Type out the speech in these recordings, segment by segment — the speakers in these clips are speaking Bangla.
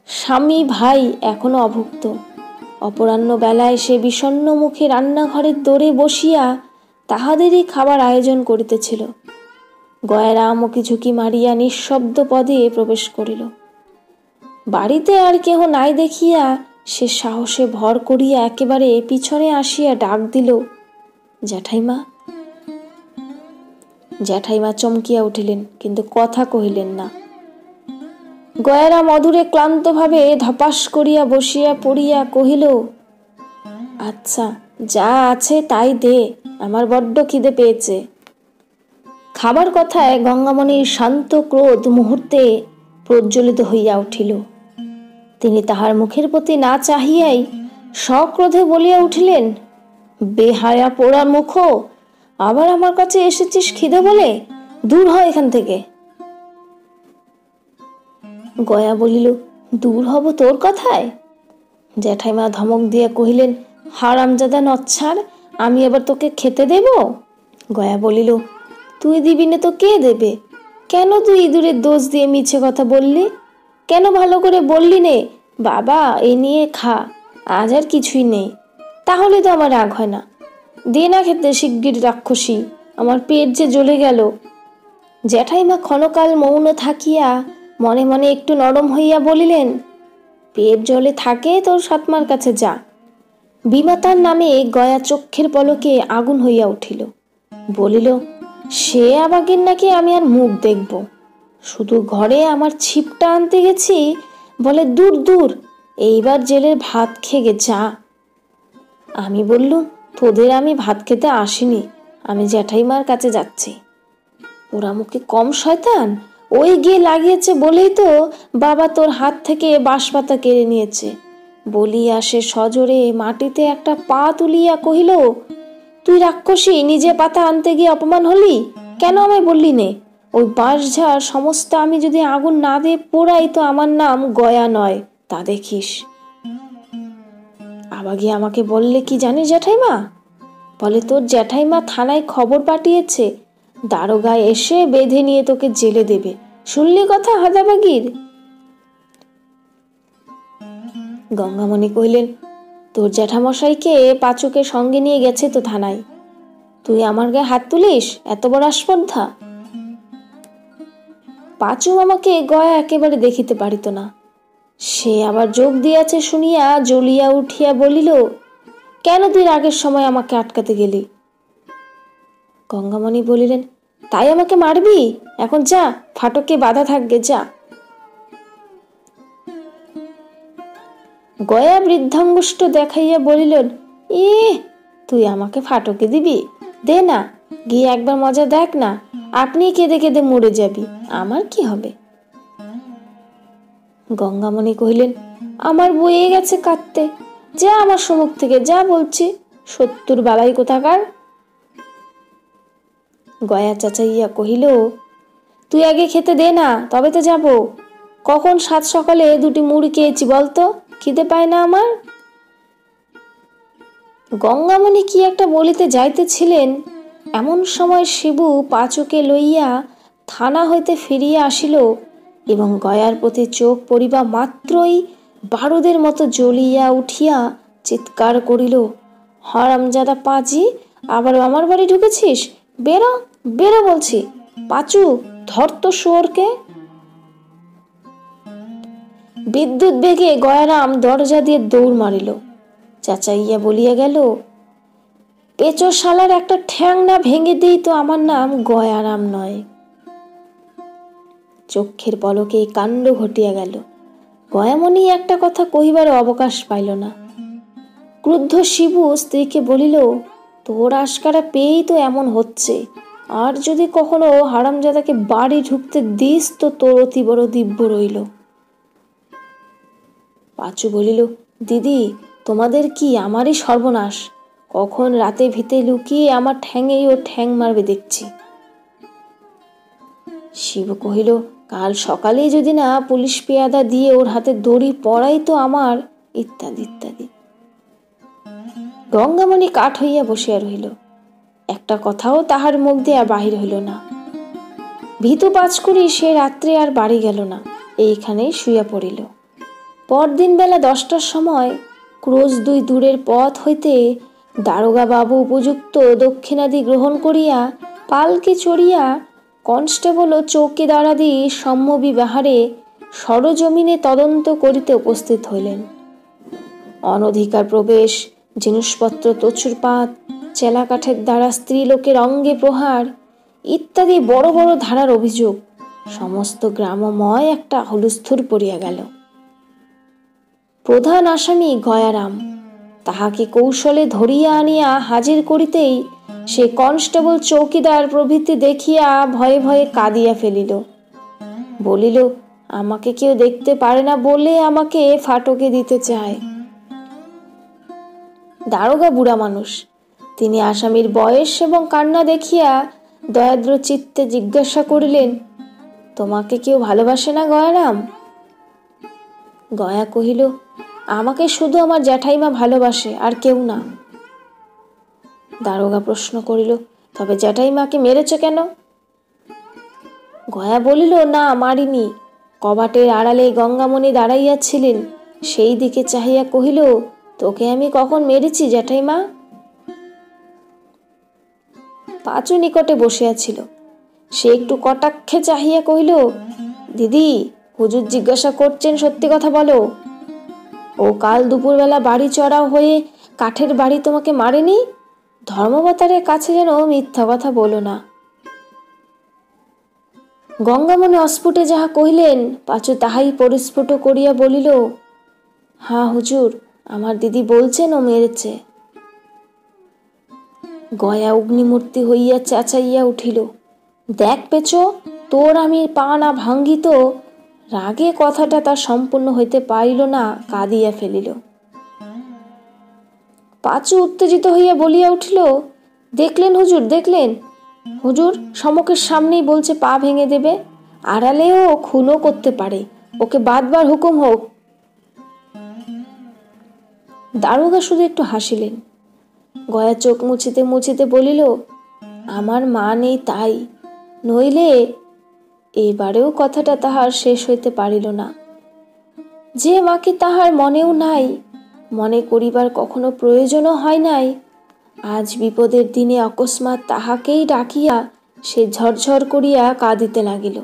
স্বামী ভাই এখনো অভুক্ত। অপরাহ্ন বেলায় সে বিষণ্ণ মুখে রান্নাঘরের দোরে বসিয়া তাহাদেরই খাবার আয়োজন করিতেছিল। গয়ারাম ঝুঁকি মারিয়া নিঃশব্দ পদে প্রবেশ করিল। বাড়িতে আর কেহ নাই দেখিয়া সে সাহসে ভর করিয়া একেবারে পিছনে আসিয়া ডাক দিল, জ্যাঠাইমা। জ্যাঠাইমা চমকিয়া উঠিলেন, কিন্তু কথা কহিলেন না। গয়ারাম অদূরে ক্লান্তভাবে ধপাস করিয়া বসিয়া পড়িয়া কহিল, আচ্ছা, যা আছে তাই দে, আমার বড্ড খিদে পেয়েছে। খাবার কথায় গঙ্গামণির শান্ত ক্রোধ মুহূর্তে প্রজ্বলিত হইয়া উঠিল। তিনি তাহার মুখের প্রতি না চাহিয়াই সক্রোধে বলিয়া উঠিলেন, বেহায়া পোড়া মুখো, আবার আমার কাছে এসেছিস খিদে বলে? দূর হয় এখান থেকে। গয়া বলিল, দূর হব তোর কথায়? জ্যাঠাইমা ধমক দিয়া কহিলেন, হারামজাদা নচ্ছার, আমি আবার তোকে খেতে দেব? গয়া বলিল, তুই দিবি না তো কে দেবে? কেন তুই ইঁদুরের দোষ দিয়ে মিছে কথা বললি? কেন ভালো করে বললি নে, বাবা এ নিয়ে খা, আজ আর কিছুই নেই? তাহলে তো আমার রাগ হয় না। দে না খেতে শিগগির রাক্ষসী, আমার পেট যে জ্বলে গেল। জ্যাঠাইমা ক্ষণকাল মৌন থাকিয়া মনে মনে একটু নরম হইয়া বলিলেন, পেট জলে থাকে তোর সৎমার কাছে যা। বিমাতার নামে গয়া চক্ষের পলকে আগুন হইয়া উঠিল। বলিল, সে আবাগের নাকি আমি আর মুখ দেখব? শুধু ঘরে আমার ছিপটা আনতে গেছি বলে দূর দূর, এইবার জেলের ভাত খেয়ে যা। আমি বললুম, তোদের আমি ভাত খেতে আসিনি, আমি জ্যাঠাইমার কাছে যাচ্ছি। ওরা মুখে কম শয়তান? ওই গিয়ে লাগিয়েছে বলেই তো বাবা তোর হাত থেকে বাঁশপাতা কেড়ে নিয়েছে। বলিয়া সে সজোরে মাটিতে একটা পা তুলিয়া কহিল, তুই রাক্ষসী, নিজে পাতা আনতে গিয়ে অপমান হলি? কেন আমায় বললি নে? ওই বাঁশঝাড় সমস্ত আমি যদি আগুন না দিয়ে পোড়াই তো আমার নাম গয়া নয়, তা দেখিস। আবার গিয়ে আমাকে বললে কি জানিস জ্যাঠাইমা? বলে তোর জ্যাঠাইমা থানায় খবর পাঠিয়েছে, দারোগা এসে বেঁধে নিয়ে তোকে জেলে দেবে। শুনলি কথা হাদাবাগির? গঙ্গামণি কহিলেন, তোর জ্যাঠামশাইকে পাঁচুকে সঙ্গে নিয়ে গেছে তো থানায়, তুই আমার গায়ে হাত তুলিস? এত বড় আস্পর্ধা! পাঁচু আমাকে গয়া একেবারে দেখিতে পারিত না। সে আবার যোগ দিয়াছে শুনিয়া জ্বলিয়া উঠিয়া বলিল, কেন তুই আগের সময় আমাকে আটকাতে গেলি? গঙ্গামণি বলিলেন, তাই আমাকে মারবি? এখন যা, ফাটকে বাধা থাকবে, যা। গয়া বৃদ্ধাঙ্গুষ্ঠ দেখাইয়া বলিলেন, তুই আমাকে ফাটকে দিবি? দে না, গিয়ে একবার মজা দেখ না, আপনি কেঁদে কেঁদে মরে যাবি, আমার কি হবে? গঙ্গামণি কহিলেন, আমার বয়ে গেছে কাঁদতে, যা আমার সম্মুখ থেকে, যা বলছি, 70 বালাই কোথাকার। গয়া চাচাইয়া কহিল, তুই আগে খেতে দে না, তবে তো যাব। কখন 7 সকালে 2টি মুড়ি খেয়েছি বলতো, খিদে পায় না আমার? গঙ্গামণি কি একটা বলিতে যাইতেছিলেন, এমন সময় শিবু পাঁচুকে লইয়া থানা হইতে ফিরিয়া আসিল এবং গয়ার প্রতি চোখ পড়িবা মাত্রই বারুদের মতো জ্বলিয়া উঠিয়া চিৎকার করিল, হারামজাদা পাজি, আবার আমার বাড়ি ঢুকেছিস? বেরো, বেরো বলছি। পাঁচু, ধর তো শুয়োরকে। বিদ্যুৎ বেগে গয়ারাম দরজা দিয়ে দৌড় মারিল। চাচাইয়া বলিয়া গেল, পেঁচো শালার একটা ঠ্যাং না ভেঙে দিই তো আমার নাম গয়ারাম নয়। চক্ষের পলকে কাণ্ড ঘটিয়া গেল। গয়ামণি একটা কথা কহিবার অবকাশ পাইল না। ক্রুদ্ধ শিবু স্ত্রীকে বলিল, তোর আশকারা পেয়েই তো এমন হচ্ছে, আর যদি কখনো হারামজাদাকে বাড়ি ঢুকতে দিস তো তোর অতি বড় দিব্য রইল। পাঁচু বলিল, দিদি, তোমাদের কি আমারই সর্বনাশ? কখন রাতে ভিতে লুকিয়ে আমার ঠ্যাঙেই ও ঠ্যাং মারবে দেখছি। শিব কহিল, কাল সকালেই যদি না পুলিশ পেয়াদা দিয়ে ওর হাতে দড়ি পড়াই তো আমার, ইত্যাদি ইত্যাদি। গঙ্গামণি কাঠ হইয়া বসিয়া রহিল। একটা কথাও তাহার মুখ দিয়ে বাহির হইল না। ভীতু পাঁচকুড়ি সে রাত্রে আর বাড়ি গেল না, এইখানেই শুইয়া পড়িল। পরদিন বেলা 10টার সময় ক্রোশ 2 দূরের পথ হইতে দারোগা বাবু উপযুক্ত দক্ষিণাদি গ্রহণ করিয়া পালকি চড়িয়া কনস্টেবল ও চৌকিদারাদি সম্যবিবাহারে সরজমিনে তদন্ত করিতে উপস্থিত হইলেন। অনধিকার প্রবেশ, জিনিসপত্র তছুরপাত, চেলাকাঠের দ্বারা স্ত্রীলোকের অঙ্গে প্রহার ইত্যাদি বড় বড় ধারার অভিযোগ সমস্ত গ্রামময় একটা হুলস্থুল পড়িয়া গেল। প্রধান আসামি গয়ারাম, তাহাকে কৌশলে ধরিয়া আনিয়া হাজির করিতেই সে কনস্টেবল চৌকিদার প্রভৃতি দেখিয়া ভয়ে ভয়ে কাঁদিয়া ফেলিল। বলিল, আমাকে কেউ দেখতে পারে না বলে আমাকে ফাটকে দিতে চায়। দারোগা বুড়া মানুষ, তিনি আসামির বয়স এবং কান্না দেখিয়া দয়াদ্র চিত্তে জিজ্ঞাসা করিলেন, তোমাকে কেউ ভালোবাসে না গয়ারাম? গয়া কহিল, আমাকে শুধু আমার জ্যাঠাইমা ভালোবাসে, আর কেউ না। দারোগা প্রশ্ন করিল, তবে জ্যাঠাইমাকে মেরেছ কেন? গয়া বলিল, না, মারিনি। কবাটের আড়ালে গঙ্গামণি দাঁড়াইয়াছিলেন, সেই দিকে চাহিয়া কহিল, তোকে আমি কখন মেরেছি জ্যাঠাইমা? পাঁচু নিকটে বসিয়াছিল, সে একটু কটাক্ষে চাহিয়া কহিল, দিদি, হুজুর জিজ্ঞাসা করছেন, সত্যি কথা বলো। ও কাল দুপুরবেলা বাড়ি চড়াও হয়ে কাঠের বাড়ি তোমাকে মারেনি? ধর্মাবতারের কাছে যেন মিথ্যা কথা বলো না। গঙ্গামণি অস্ফুটে যাহা কহিলেন, পাঁচু তাহাই পরিস্ফুট করিয়া বলিল, হ্যাঁ হুজুর, আমার দিদি বলছেন ও মেরেছে। গয়া অগ্নিমূর্তি হইয়া চেঁচাইয়া উঠিল, দেখ পেছো, তোর আমি পা না ভাঙ্গিত। রাগে কথাটা তার সম্পূর্ণ হইতে পারিল না, কাঁদিয়া ফেলিল। পাঁচু উত্তেজিত হইয়া বলিয়া উঠিল, দেখলেন হুজুর, দেখলেন? হুজুর সমকের সামনেই বলছে পা ভেঙে দেবে, আড়ালেও খুনও করতে পারে, ওকে বাদবার হুকুম হোক। দারোগা শুধু একটু হাসিলেন। গয়া চোখ মুছিতে মুছিতে বলিল, আমার মা নেই তাই, নইলে। এবারেও কথাটা তাহার শেষ হইতে পারিল না। যে মাকে তাহার মনেও নাই, মনে করিবার কখনো প্রয়োজনও হয় নাই, আজ বিপদের দিনে অকস্মাৎ তাহাকেই ডাকিয়া সে ঝরঝর করিয়া কাঁদিতে লাগিল।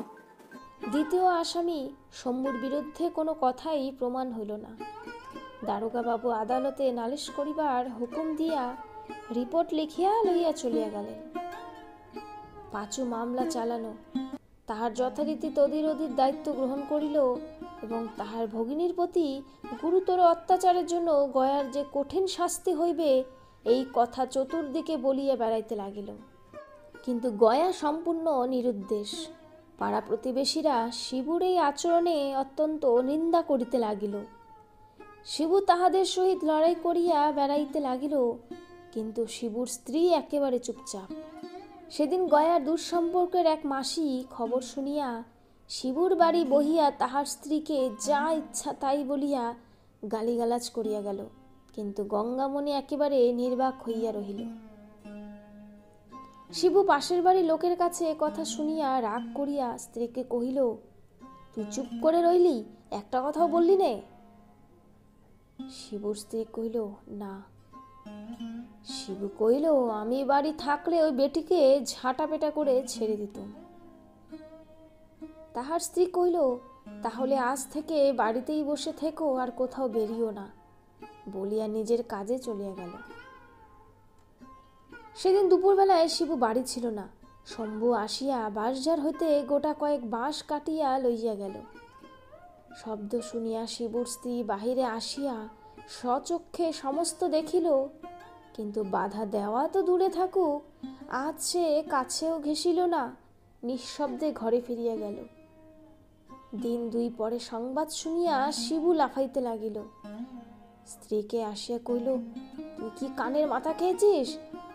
দ্বিতীয় আসামি শম্ভুর বিরুদ্ধে কোনো কথাই প্রমাণ হইল না। দারোগা বাবু আদালতে নালিশ করিবার হুকুম দিয়া রিপোর্ট লিখিয়া লইয়া চলিয়া গেলেন। পাঁচু মামলা চালানো, তাহার যথারীতি তদির অদির দায়িত্ব গ্রহণ করিল এবং তাহার ভগিনীর প্রতি গুরুতর অত্যাচারের জন্য গয়ার যে কঠিন শাস্তি হইবে এই কথা চতুর্দিকে বলিয়া বেড়াইতে লাগিল। কিন্তু গয়া সম্পূর্ণ নিরুদ্দেশ। পাড়া প্রতিবেশীরা শিবুর এই আচরণে অত্যন্ত নিন্দা করিতে লাগিল। শিবু তাহাদের সহিত লড়াই করিয়া বেড়াইতে লাগিল, কিন্তু শিবুর স্ত্রী একেবারে চুপচাপ। সেদিন গয়ার দুঃসম্পর্কের এক মাসি খবর শুনিয়া শিবুর বাড়ি বহিয়া তাহার স্ত্রীকে যা ইচ্ছা তাই বলিয়া গালিগালাজ করিয়া গেল, কিন্তু গঙ্গামণি একেবারে নির্বাক হইয়া রহিল। শিবু পাশের বাড়ি লোকের কাছে কথা শুনিয়া রাগ করিয়া স্ত্রীকে কহিল, তুই চুপ করে রইলি, একটা কথাও বললি নে? শিবুর স্ত্রী কহিল, না। শিবু কহিল, আমি বাড়ি থাকলে ওই বেটিকে ঝাঁটা পেটা করে ছেড়ে দিতুম। তাহার স্ত্রী কহিল, তাহলে আজ থেকে বাড়িতেই বসে থেকো, আর কোথাও বেরিও না, বলিয়া নিজের কাজে চলিয়া গেল। সেদিন দুপুরবেলায় শিবু বাড়ি ছিল না। শম্ভু আসিয়া বাঁশঝাড় হইতে গোটা কয়েক বাঁশ কাটিয়া লইয়া গেল। শব্দ শুনিয়া শিবুর স্ত্রী বাহিরে আসিয়া স্বচক্ষে সমস্ত দেখিল, কিন্তু বাধা দেওয়া তো দূরে থাকুক, আজ সে কাছেও ঘেঁষিল না, নিঃশব্দে ঘরে ফিরিয়া গেল। দিন দুই পরে সংবাদ শুনিয়া শিবু লাফাইতে লাগিল। স্ত্রীকে আসিয়া কইল, তুই কি কানের মাথা খেয়েছিস?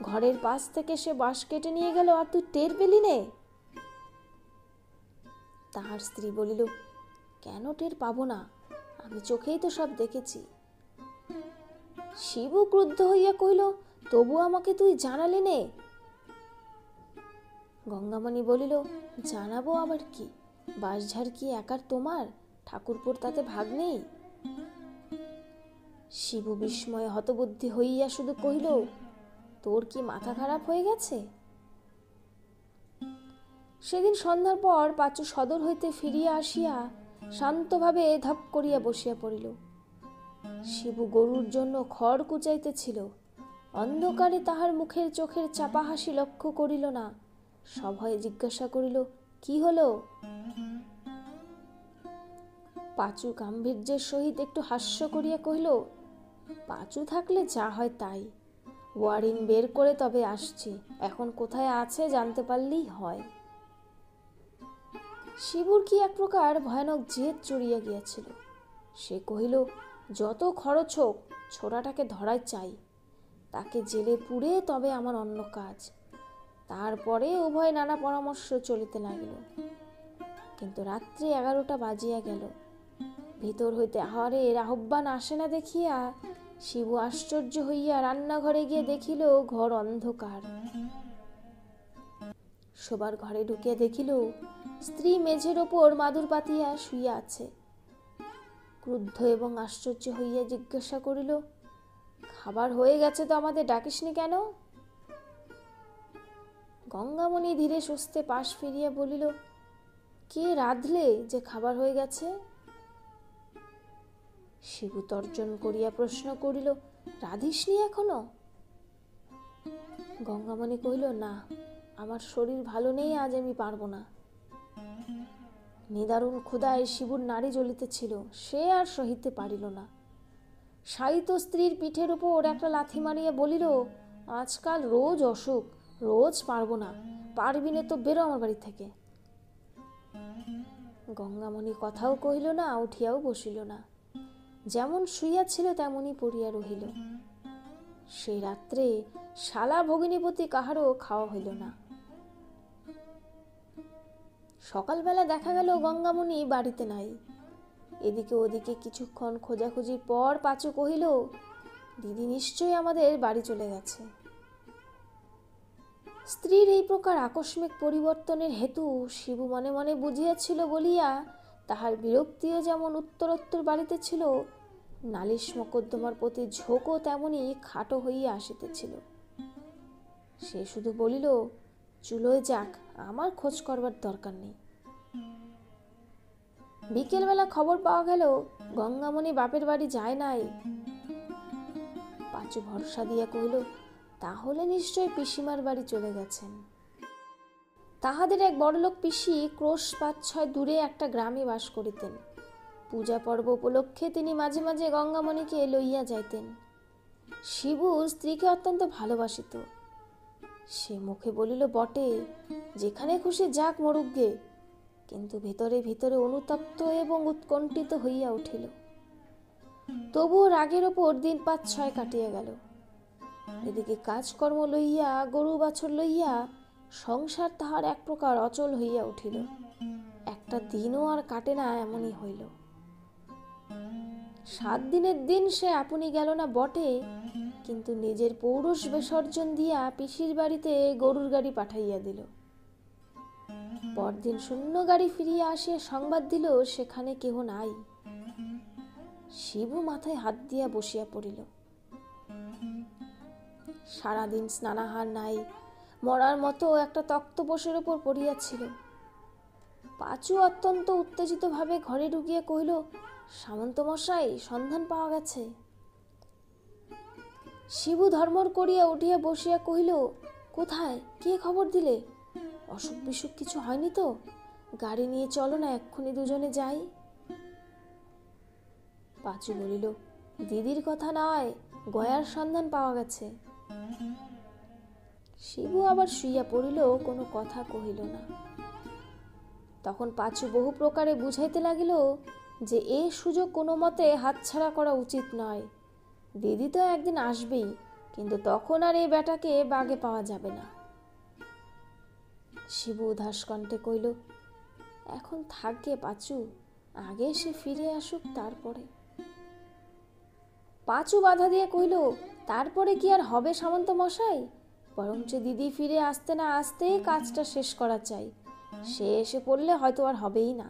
ঘরের পাশ থেকে সে বাঁশ কেটে নিয়ে গেল, আর তুই টের পেলি নে? তাহার স্ত্রী বলিল, কেন টের পাবো না, আমি চোখেই তো সব দেখেছি। শিবু ক্রুদ্ধ হইয়া কইল, তবু আমাকে তুই জানালি নে? গঙ্গামণি বলিল, জানাবো আবার কি, বাঁশঝাড় কি একার তোমার? ঠাকুরপুর তাতে ভাগ নেই? শিবু বিস্ময়ে হতবুদ্ধি হইয়া শুধু কহিল, তোর কি মাথা খারাপ হয়ে গেছে? সেদিন সন্ধ্যার পর পাঁচু সদর হইতে ফিরিয়া আসিয়া শান্তভাবে ধপ করিয়া বসিয়া পড়িল। শিবু গরুর জন্য খড় কুচাইতেছিল। অন্ধকারে তাহার মুখের চোখের চাপা হাসি লক্ষ্য করিল না। সভয়ে জিজ্ঞাসা করিল, কি হলো? পাঁচু গাম্ভীর্যের সহিত একটু হাস্য করিয়া কহিল, পাঁচু থাকলে যা হয় তাই। ওয়ারিন বের করে তবে আসছি, এখন কোথায় আছে জানতে পারলেই হয়। শিবুর কি এক প্রকার ভয়ানক জেদ চড়িয়া গিয়াছিল। সে কহিল, যত খরচ হোক ছোড়াটাকে ধরাই চাই, তাকে জেলে পুড়ে তবে আমার অন্য কাজ। তারপরে উভয় নানা পরামর্শ চলিতে লাগিল। কিন্তু রাত্রি 11টা বাজিয়া গেল। ভিতর হইতে আহারের আহ্বান আসে না দেখিয়া শিবু আশ্চর্য হইয়া রান্নাঘরে গিয়ে দেখিল ঘর অন্ধকার। শোবার ঘরে ঢুকিয়া দেখিল স্ত্রী মেঝের ওপর মাদুর পাতিয়া শুইয়া আছে। ক্রুদ্ধ এবং আশ্চর্য হইয়া জিজ্ঞাসা করিল, খাবার হয়ে গেছে তো আমাদের ডাকিসনি কেন? গঙ্গামণি ধীরে সুস্থে পাশ ফিরিয়া বলিল, কে রাঁধলে যে খাবার হয়ে গেছে? শিবু তর্জন করিয়া প্রশ্ন করিল, রাঁধিসনি এখনো? গঙ্গামণি কহিল, না, আমার শরীর ভালো নেই, আজ আমি পারবো না। নিদারুণ ক্ষুধায় শিবুর নাড়ি জ্বলিতেছিল, সে আর সহিতে পারিল না। শায়িত স্ত্রীর পিঠের উপর একটা লাথি মারিয়া বলিল, আজকাল রোজ অসুখ, রোজ পারবো না, পারবি না তো বেরো আমার বাড়ি থেকে। গঙ্গামণি কথাও কহিল না, উঠিয়াও বসিল না। যেমন শুইয়া ছিল তেমনই পড়িয়া রহিল। সেই রাত্রে শালা ভগিনীপতি কাহারও খাওয়া হইল না। সকালবেলা দেখা গেল গঙ্গামণি বাড়িতে নাই। এদিকে ওদিকে কিছুক্ষণ খোঁজাখুঁজির পর পাঁচু কহিল, দিদি নিশ্চয়ই আমাদের বাড়ি চলে গেছে। স্ত্রীর এই প্রকার আকস্মিক পরিবর্তনের হেতু শিবু মনে মনে বুঝিয়াছিল বলিয়া তাহার বিরক্তিও যেমন উত্তরোত্তর বাড়িতে ছিল, নালিশ মকদ্দমার প্রতি ঝোঁকও তেমনি খাটো হইয়া আসিতেছিল। সে শুধু বলিল, চুলোয় যাক, আমার খোঁজ করবার দরকার নেই। বিকেলবেলা খবর পাওয়া গেল গঙ্গামণি বাপের বাড়ি যায় নাই। পাঁচু ভরসা দিয়া কহিল, তাহলে নিশ্চয় পিসিমার বাড়ি চলে গেছেন। তাহাদের এক বড়লোক পিসি ক্রোশ 5-6 দূরে একটা গ্রামে বাস করিতেন। পূজা পর্ব উপলক্ষে তিনি মাঝে মাঝে গঙ্গামণিকে লইয়া যাইতেন। শিবু স্ত্রীকে অত্যন্ত ভালোবাসিত। সে মুখে বলিল বটে, যেখানে খুশি যাক মরুগ্গে, কিন্তু ভিতরে ভিতরে অনুতপ্ত এবং উৎকণ্ঠিত হইয়া উঠিল। তবুও রাগের ওপর দিন 5-6 কাটিয়া গেল। এদিকে কাজকর্ম লইয়া, গরু বাছর লইয়া সংসার তাহার এক প্রকার অচল হইয়া উঠিল। একটা দিনও আর কাটে না এমনই হইল। 7 দিনের দিন সে আপনি গেল না বটে, কিন্তু নিজের পৌরুষ বিসর্জন দিয়া পিসির বাড়িতে গরুর গাড়ি পাঠাইয়া দিল। পরদিন শূন্য গাড়ি ফিরিয়া আসিয়া সংবাদ দিল সেখানে কেহ নাই। শিবু মাথায় হাত দিয়া বসিয়া পড়িল। সারাদিন স্নানাহার নাই, মরার মতো একটা তক্তপোষের ওপর পড়িয়াছিল। পাঁচু অত্যন্ত উত্তেজিত ভাবে ঘরে ঢুকিয়া কহিল, সামন্ত মশাই, সন্ধান পাওয়া গেছে। শিবু ধর্মর করিয়া উঠিয়া বসিয়া কহিল, কোথায়, কে খবর দিলে? অসুখ বিসুখ কিছু হয়নি তো? গাড়ি নিয়ে চলো না, এক্ষুনি দুজনে যাই। পাঁচু বলিল, দিদির কথা নয়, গয়ার সন্ধান পাওয়া গেছে। শিবু আবার শুইয়া পড়িল, কোনো কথা কহিল না। তখন পাঁচু বহু প্রকারে বুঝাইতে লাগিল যে এ সুযোগ কোনো মতে হাতছাড়া করা উচিত নয়। দিদি তো একদিন আসবেই, কিন্তু তখন আর এই বেটাকে বাগে পাওয়া যাবে না। শিবু উদাস কণ্ঠে কইল, এখন থাকবে পাঁচু, আগে সে ফিরে আসুক তারপরে। পাঁচু বাধা দিয়ে কইল, তারপরে কি আর হবে সামন্ত মশাই? বরঞ্চ দিদি ফিরে আসতে না আসতে কাজটা শেষ করা চাই। সে এসে পড়লে হয়তো আর হবেই না।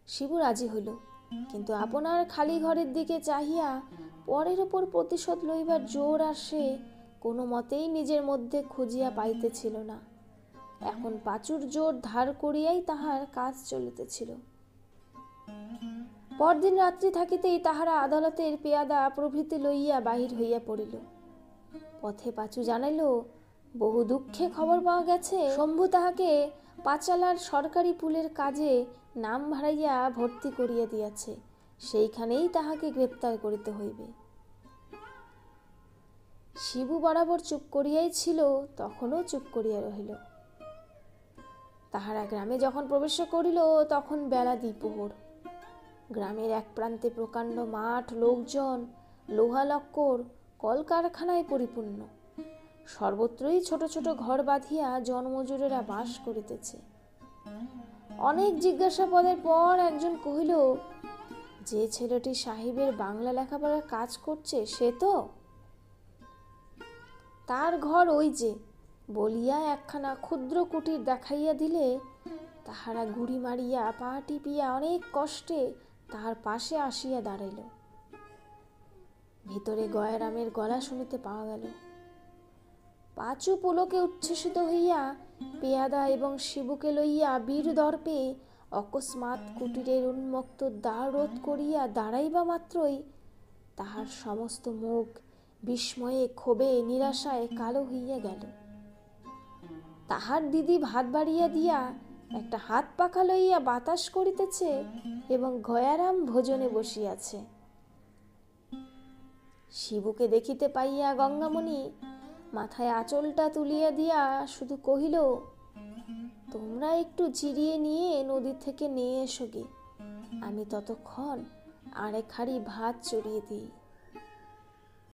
শিবু রাজি হইল। কিন্তু আপনার খালি ঘরের দিকে চাহিয়া পরের ওপর প্রতিশোধ লইবার জোর আর সে কোনো মতেই নিজের মধ্যে খুঁজিয়া পাইতেছিল না। এখন পাঁচুর জোর ধার করিয়াই তাহার কাজ চলিতেছিল। পরদিন রাত্রি থাকিতেই তাহারা আদালতের পেয়াদা প্রভৃতি লইয়া বাহির হইয়া পড়িল। পথে পাঁচু জানাইল, বহু দুঃখে খবর পাওয়া গেছে শম্ভু তাহাকে পাঁচালার সরকারি পুলের কাজে নাম ভাড়াইয়া ভর্তি করিয়া দিয়াছে, সেইখানেই তাহাকে গ্রেপ্তার করিতে হইবে। শিবু বরাবর চুপ করিয়াই ছিল, তখনও চুপ করিয়া রহিল। তাহারা গ্রামে যখন প্রবেশ করিল তখন বেলা দ্বিপ্রহর। গ্রামের এক প্রান্তে প্রকাণ্ড মাঠ, লোকজন, লোহা লক্কর, কলকারখানায় পরিপূর্ণ। সর্বত্রই ছোট ছোট ঘর বাঁধিয়া জনমজুরেরা বাস করিতেছে। অনেক জিজ্ঞাসাবাদের পর একজন কহিল, যে ছেলেটি সাহেবের বাংলা লেখাপড়ার কাজ করছে সে তো? তার ঘর ওই যে বলিয়া একখানা ক্ষুদ্র কুটির দেখাইয়া দিলে তাহারা গুড়ি মারিয়া পা টিপিয়া অনেক কষ্টে তাহার পাশে আসিয়া দাঁড়াইল। ভিতরে গয়ারামের গলা শুনিতে পাওয়া গেল। পাঁচু পুলকে উচ্ছ্বসিত হইয়া পেয়াদা এবং শিবুকে লইয়া বীর দর্পে অকস্মাৎ কুটিরের উন্মুক্ত দ্বার রোধ করিয়া দাঁড়াইবা মাত্রই তাহার সমস্ত মুখ বিস্ময়ে, ক্ষোভে, নিরাশায় কালো হইয়া গেল। তাহার দিদি ভাত বাড়িয়া দিয়া একটা হাত পাখা লইয়া বাতাস করিতেছে এবং গয়ারাম ভোজনে বসিয়াছে। শিবুকে দেখিতে পাইয়া গঙ্গামণি মাথায় আঁচলটা তুলিয়া দিয়া শুধু কহিল, তোমরা একটু জিরিয়ে নিয়ে নদী থেকে নিয়ে এসো গে, আমি ততক্ষণ আরেক হাঁড়ি ভাত চড়িয়ে দিই।